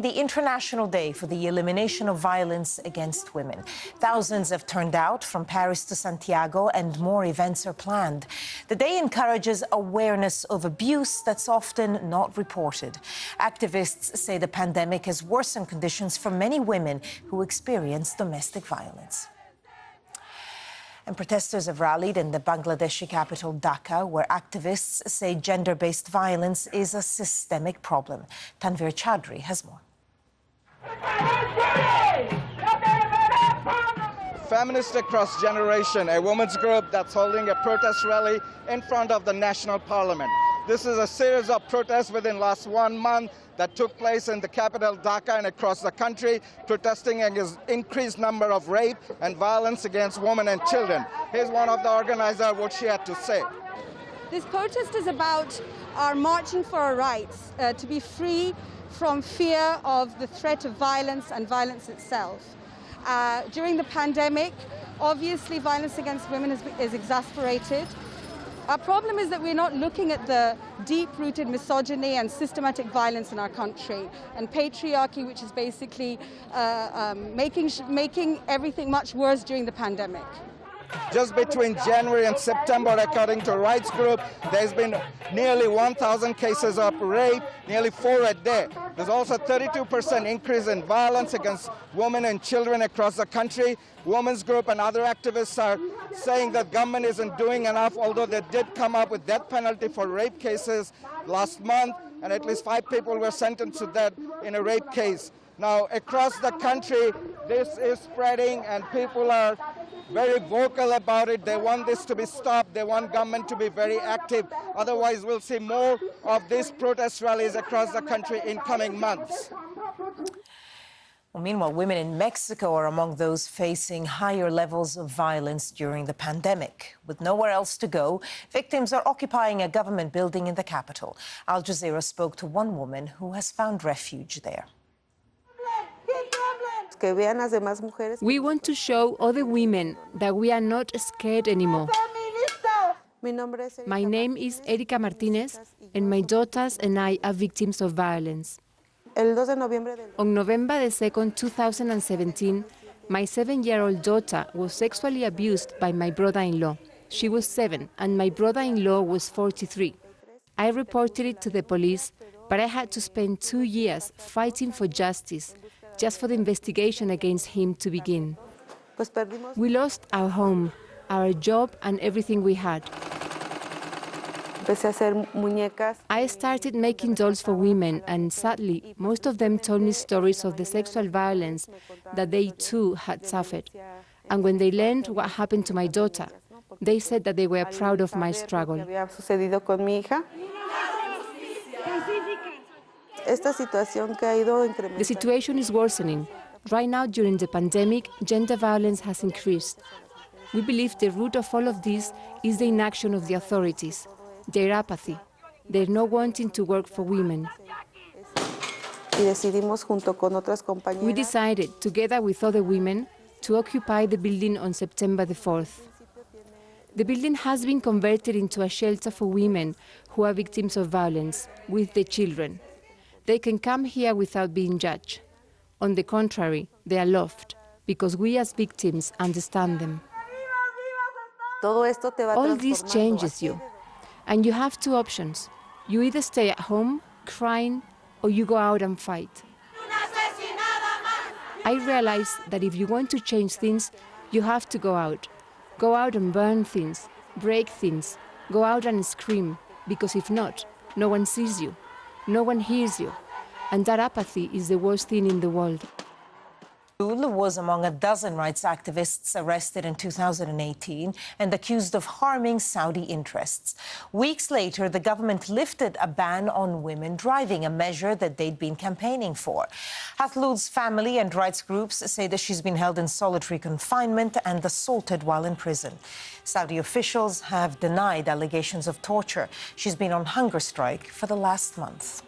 The International Day for the Elimination of Violence Against Women. Thousands have turned out from Paris to Santiago, and more events are planned. The day encourages awareness of abuse that's often not reported. Activists say the pandemic has worsened conditions for many women who experience domestic violence. And protesters have rallied in the Bangladeshi capital Dhaka, where activists say gender-based violence is a systemic problem. Tanvir Chaudhry has more. Feminist Across Generation, a women's group that's holding a protest rally in front of the National Parliament. This is a series of protests within last 1 month that took place in the capital Dhaka and across the country, protesting against increased number of rape and violence against women and children. Here's one of the organizers, what she had to say. This protest is about our marching for our rights, to be free from fear of the threat of violence and violence itself. During the pandemic, obviously violence against women is exasperated. Our problem is that we're not looking at the deep-rooted misogyny and systematic violence in our country, and patriarchy, which is basically making everything much worse during the pandemic. Just between January and September, according to Rights Group, there's been nearly 1,000 cases of rape, nearly 4 a day. There's also a 32% increase in violence against women and children across the country. Women's Group and other activists are saying that government isn't doing enough, although they did come up with death penalty for rape cases last month, and at least 5 people were sentenced to death in a rape case. Now, across the country, this is spreading, and people are very vocal about it. They want this to be stopped. They want government to be very active. Otherwise, we'll see more of these protest rallies across the country in coming months. Well, meanwhile, women in Mexico are among those facing higher levels of violence during the pandemic. With nowhere else to go, victims are occupying a government building in the capital. Al Jazeera spoke to one woman who has found refuge there. We want to show other women that we are not scared anymore. My name is Erika Martinez, and my daughters and I are victims of violence. On November 2nd, 2017, my 7-year-old daughter was sexually abused by my brother-in-law. She was 7, and my brother-in-law was 43. I reported it to the police, but I had to spend 2 years fighting for justice, just for the investigation against him to begin. We lost our home, our job, and everything we had. I started making dolls for women, and sadly, most of them told me stories of the sexual violence that they too had suffered. And when they learned what happened to my daughter, they said that they were proud of my struggle. The situation is worsening. Right now, during the pandemic, gender violence has increased. We believe the root of all of this is the inaction of the authorities, their apathy, their not wanting to work for women. We decided, together with other women, to occupy the building on September the 4th. The building has been converted into a shelter for women who are victims of violence, with their children. They can come here without being judged. On the contrary, they are loved, because we as victims understand them. All this changes you, and you have 2 options. You either stay at home, crying, or you go out and fight. I realized that if you want to change things, you have to go out. Go out and burn things, break things, go out and scream, because if not, no one sees you. No one hears you, and that apathy is the worst thing in the world. Ul was among a dozen rights activists arrested in 2018 and accused of harming Saudi interests. Weeks later, the government lifted a ban on women driving, a measure that they'd been campaigning for. Hathloul's family and rights groups say that she's been held in solitary confinement and assaulted while in prison. Saudi officials have denied allegations of torture. She's been on hunger strike for the last month.